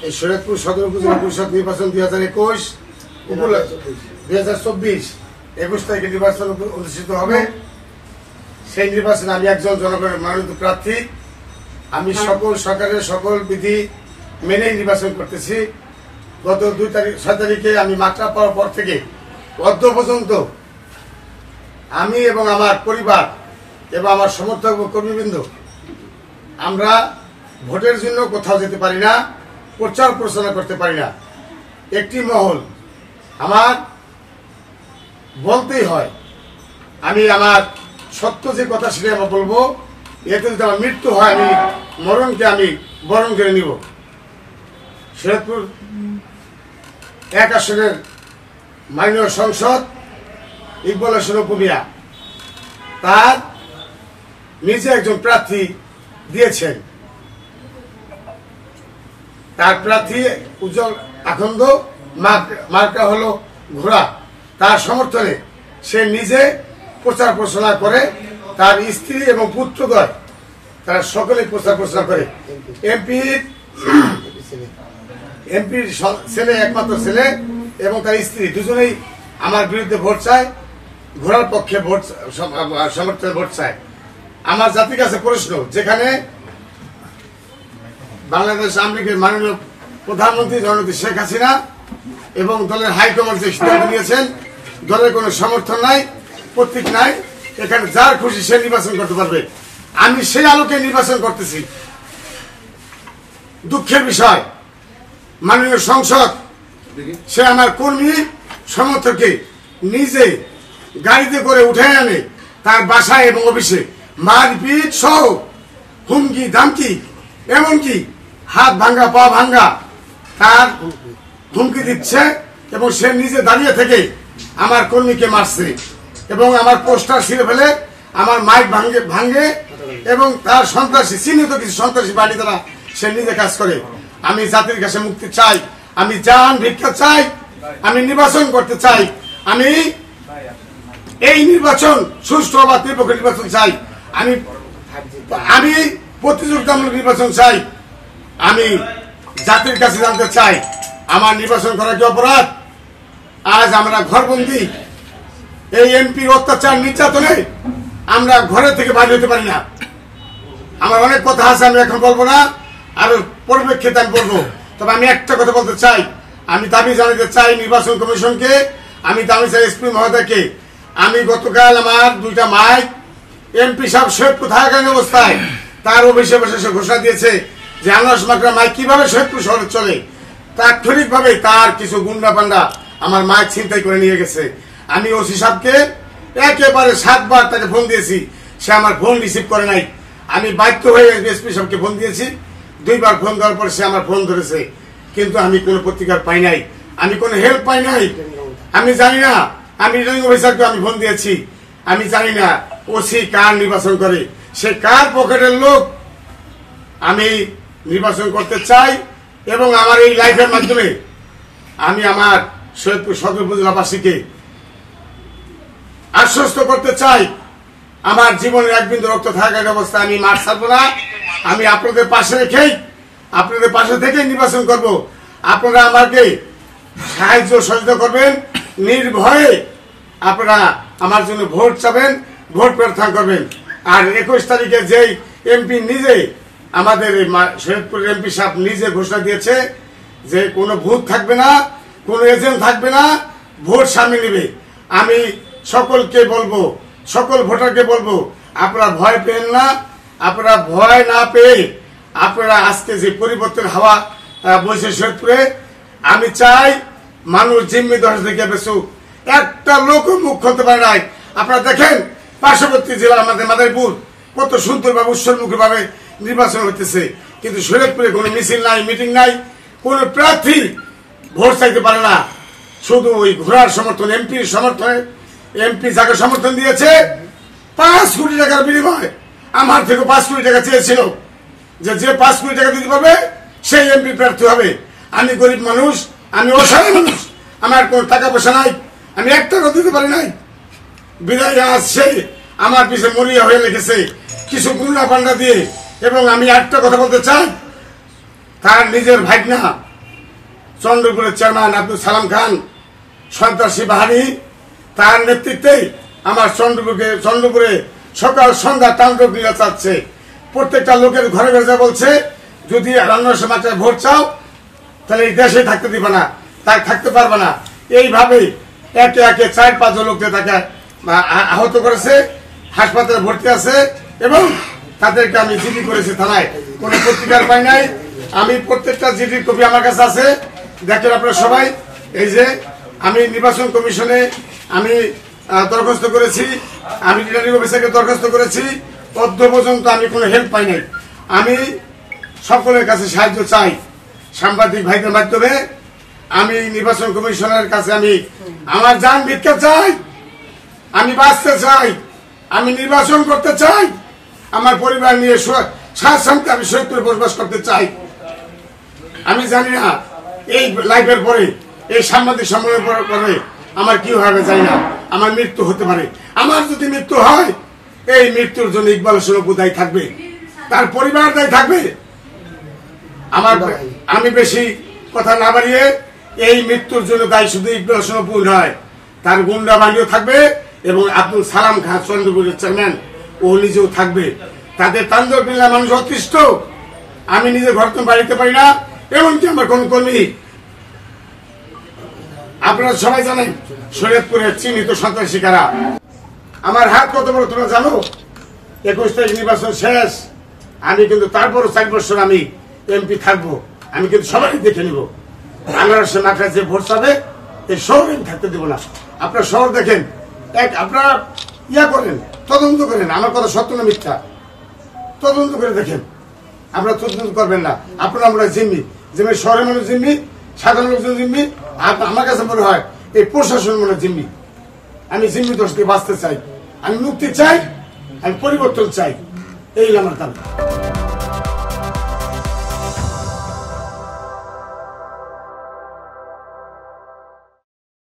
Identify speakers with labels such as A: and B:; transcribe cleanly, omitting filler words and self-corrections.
A: এই শরীয়তপুর সদর উপজেলা পরিষদ নির্বাচন 2021 2024 21 তারিখে নির্বাচন অনুষ্ঠিত হবে। সেই নির্বাচনে আমি একজন জনগণের মনোনীত প্রার্থী। আমি সকল সরকারের সকল বিধি মেনে নির্বাচন করতেছি। গত 6 তারিখে আমি মাত্রা পাওয়ার পর থেকে অদ্য পর্যন্ত আমি এবং আমার পরিবার এবং আমার সমর্থক ও কর্মীবৃন্দ আমরা ভোটের জন্য কোথাও যেতে পারি না, প্রচার প্রচারণা করতে পারি না। একটি মহল আমার বলতেই হয়, আমি আমার সত্য যে কথা সেটা আমরা বলবো। এতে যদি আমার মৃত্যু হয় আমি মরণকে আমি বরণ করে নিব। শরীয়তপুর 1 আসনের মাননীয় সংসদ ইকবাল হোসেন উপমিয়া তার নিজে একজন প্রার্থী দিয়েছেন। তার প্রার্থী উজ্জ্বল আখন্দ, মার্কা হলো ঘোড়া। তার সমর্থনে সে নিজে প্রচার প্রচারণা করে, তার স্ত্রী এবং পুত্রদ্বয় তারা সকলে প্রচার প্রচারণা করে। এমপির ছেলে, একমাত্র ছেলে এবং তার স্ত্রী দুজনেই আমার বিরুদ্ধে ভোট চায়, ঘোড়ার পক্ষে ভোট সমর্থনে ভোট চায়। আমার জাতির কাছে প্রশ্ন, যেখানে বাংলাদেশ আওয়ামী লীগের মাননীয় প্রধানমন্ত্রী জননেত্রী শেখ হাসিনা এবং দলের হাইকমান্ড যে সিদ্ধান্ত নিয়েছেন, দলের কোনো সমর্থন নাই, প্রতীক নাই, এখানে যার খুশি সে নির্বাচন করতে পারবে। আমি সেই আলোকে নির্বাচন করতেছি। দুঃখের বিষয়, মাননীয় সংসদ সে আমার কর্মী সমর্থককে নিজে গাড়িতে করে উঠে আনে তার বাসায় এবং অফিসে মারপিট সহ হুমকি ধামকি, এমনকি হাত ভাঙ্গা পা ভাঙ্গা তার হুমকি দিচ্ছে এবং সে নিজে দাঁড়িয়ে থেকে আমার কর্মীকে মারছে এবং আমার পোস্টার ছিঁড়ে ফেলে আমার মাইক ভাঙ্গে এবং তার সন্ত্রাসী চিহ্নিত কিছু সন্ত্রাসী বাড়ি দ্বারা সে নিজে কাজ করে। আমি জাতির কাছে মুক্তি চাই, আমি জান ভিক্ষা চাই, আমি নির্বাচন করতে চাই, আমি এই নির্বাচন সুষ্ঠু বা নিরপেক্ষ নির্বাচন চাই, আমি প্রতিযোগিতামূলক নির্বাচন চাই। আমি জাতির কাছে জানতে চাই, আমার নির্বাচন করা কি অপরাধ? আজ আমরা ঘরবন্দি, এই এমপির অত্যাচার নির্যাতনে আমরা ঘরে থেকে বাইরে হতে পারি না। আমার অনেক কথা আছে, আমি এখন বলবো না, আরো পরিপ্রেক্ষিতে আমি বলবো। তবে আমি একটা কথা বলতে চাই, আমি দাবি জানাতে চাই নির্বাচন কমিশনকে, আমি দাবি চাই এসপি মহোদয়কে। আমি গতকাল আমার 2টা মাইক এমপি সাহেব শহীদপুর থাকাকালীন অবস্থায় তার অফিসে বসে সে ঘোষণা দিয়েছে যে আনারস মাকড়া মাইক কিভাবে শহীদপুর শহরে চলে। তাৎক্ষণিক ভাবে তার কিছু গুন্ডা পান্ডা আমার মাইক ছিনতাই করে নিয়ে গেছে। আমি ওসি সাহেবকে একেবারে 7 বার তাকে ফোন দিয়েছি, সে আমার ফোন রিসিভ করে নাই। আমি বাধ্য হয়ে এসপি সাহেবকে ফোন দিয়েছি, 2 বার ফোন দেওয়ার পর সে আমার ফোন ধরেছে, কিন্তু আমি কোনো প্রতিকার পাই নাই, আমি কোনো হেল্প পাই নাই। আমি জানি না, আমি রিটার্নিং অফিসারকে আমি ফোন দিয়েছি, আমি জানি না ওসি কার নির্বাচন করে, সে কার পকেটের লোক। আমি নির্বাচন করতে চাই এবং আমার এই লাইফের মাধ্যমে আমি আমার সৈয়দপুর সদর উপজেলাবাসীকে আশ্বস্ত করতে চাই, আমার জীবনের 1 বিন্দু রক্ত থাকার অবস্থা আমি মাঠ ছাড়বো না। আমি আপনাদের পাশে রেখেই, আপনাদের পাশে থেকে নির্বাচন করব। আপনারা আমাকে সাহায্য সহযোগিতা করবেন, নির্ভয়ে আপনারা আমার জন্য ভোট চাবেন, ভোট প্রার্থনা করবেন। আর 21 তারিখে যেই এমপি নিজে, আমাদের শরীয়তপুরের এমপি সাহেব নিজে ঘোষণা দিয়েছে যে কোনো ভূত থাকবে না, কোনো এজেন্ট থাকবে না, ভোট সামনে নেবে। আমি সকলকে বলবো, সকল ভোটারকে বলবো, আপনারা ভয় পেন না। আপনারা ভয় না পেয়ে আপনারা আজকে যে পরিবর্তন হাওয়া বইছে শরীয়তপুরে, আমি চাই মানুষ জিম্মি দশ থেকে বেসুক, একটা লোক মুখ খুলতে পারে নাই। আপনারা দেখেন পার্শ্ববর্তী জেলা আমাদের মাদারীপুর কত সুন্দরভাবে উৎসবমুখী ভাবে নির্বাচন হইতেছে, কিন্তু শরীয়তপুরে কোনো মিছিল নাই, মিটিং নাই, কোন প্রার্থী ভোট চাইতে পারে না। শুধু ওই ঘোড়ার সমর্থন, এমপির সমর্থনে, এমপি যাকে সমর্থন দিয়েছে 5 কোটি টাকার বিনিময়ে আমার থেকে 5 কোটি টাকা চেয়েছিল, যে 5 কোটি টাকা দিতে পারবে সেই এমপি প্রার্থী হবে। আমি গরিব মানুষ, আমি অসহায় মানুষ, আমার কোন টাকা পয়সা নাই, আমি 1 টাকা দিতে পারি নাই। বিদায় আসছে আমার পিছনে মরিয়া হয়ে লেগেছে কিছু গুন্ডা পান্ডা দিয়ে। এবং আমি একটা কথা বলতে চাই, তার নিজের ভাগনা চন্দ্রপুরের চেয়ারম্যান আব্দুল সালাম খান সন্ত্রাসী বাহিনী তার নেতৃত্বে আমার চন্দ্রপুরে সকাল সন্ধ্যা তাণ্ডব লীলা চাচ্ছে। প্রত্যেকটা লোকের ঘরে ঘরে যা বলছে, যদি ৫২০০ মাত্রায় ভোট চাও তাহলে এই দেশে থাকতে দিবে না, তাই থাকতে পারবে না। এইভাবে একে একে ৪-৫ লোককে তাকে আহত করেছে, হাসপাতালে ভর্তি আছে এবং তাদেরকে আমি জিডি করেছি থানায়, কোনো পত্রিকার পাই নাই। আমি প্রত্যেকটা জিডির কপি আমার কাছে আছে, দেখেন আপনারা সবাই। এই যে আমি নির্বাচন কমিশনে আমি দরখাস্ত করেছি, আমি রিটার্নিং অফিসারকে দরখাস্ত করেছি, অদ্য পর্যন্ত আমি কোনো হেল্প পাই নাই। আমি সকলের কাছে সাহায্য চাই, সাংবাদিক ভাইদের মাধ্যমে আমি নির্বাচন কমিশনের কাছে আমি আমার জান ভিক্ষা চাই, আমি বাঁচতে চাই, আমি নির্বাচন করতে চাই, আমার পরিবার নিয়ে স্বাচ্ছন্দ্যে আমি সৈয়দপুরে বসবাস করতে চাই। আমি জানি না এই লাইফের পরে, এই সাংবাদিক সম্মেলনের পরে আমার কি হবে জানি না, আমার মৃত্যু হতে পারে। আমার যদি মৃত্যু হয়, এই মৃত্যুর জন্য ইকবাল হোসেন অপু দায়ী থাকবে, তার পরিবার দায়ী থাকবে। আমি বেশি কথা না বাড়িয়ে, এই মৃত্যুর জন্য দায়ী শুধু ইকবাল হোসেন অপু নয়, তার গুন্ডা বাহিনীও থাকবে এবং আব্দুল সালাম খান চন্দ্রপুরের চেয়ারম্যান ও নিজেও থাকবে। তাদের তাণ্ডব লীলা মানুষ অতিষ্ঠ। আমি নিজে ঘর তো বাড়িতে পারি না, এমনকি আমার কোন কর্মী, আপনারা সবাই জানেন শরীয়তপুরের চিহ্নিত সন্ত্রাসী কারা। আমার হাত কত বড় তোমরা জানো? ২১ তারিখ নির্বাচন শেষ, আমি কিন্তু তারপরও ৪ বছর আমি এমপি থাকবো। আমি কিন্তু সবাই দেখে নিব। আনারসের মাথায় যে ভোট পাবে, এই শহরে আমি থাকতে দেবো না। আপনার শহর দেখেন, আপনারা করেন, তদন্ত করেন, আমার কথা সত্য না মিথ্যা, তদন্ত করে দেখেন। আপনারা তদন্ত করবেন না, আপনারা আমরা জিম্মি, যেমন শহরের মানুষ জিম্মি, সাধারণ লোকজন জিম্মি। আমার কাছে মনে হয় এই প্রশাসন মনে জিম্মি। আমি জিম্মি দোষ থেকে বাঁচতে চাই, আমি মুক্তি চাই, আমি পরিবর্তন চাই, এই আমার দাবি।